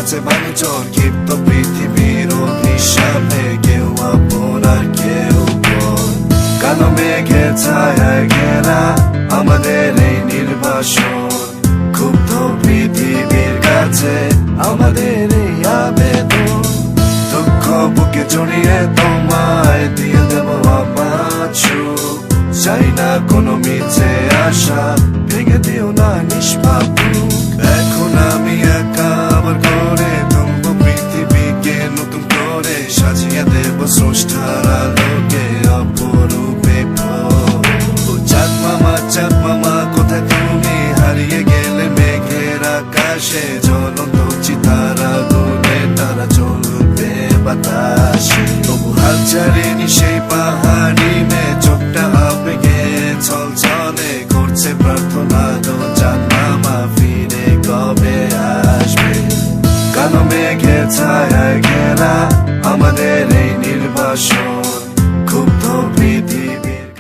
করেছে ভাঙচুর। ক্ষিপ্ত পৃথিবীর অভিশাপে কেউ আপন আর কেউ পর। কালো মেঘের ছায়ায় ঘেরা আমাদের এই নির্বাসন। ক্ষুব্ধ পৃথিবীর কাছে আমাদের এই আবেদন। দুঃখ বুকে জড়িয়ে তোমায় দিয়ে দেব আমার সুখ। চাই না কোনো মিছে আশা, ভেঙে দিও না নিষ্পাপ বুক। এখন আমি একা আবার করে তুলবো পৃথিবীকে নতুন করে। সাজিয়ে দেব স্রষ্টার আলোকে অপরূপে চাঁদ মামা কোথায় তুমি? হারিয়ে গেলে মেঘের আকাশে জ্বলন্ত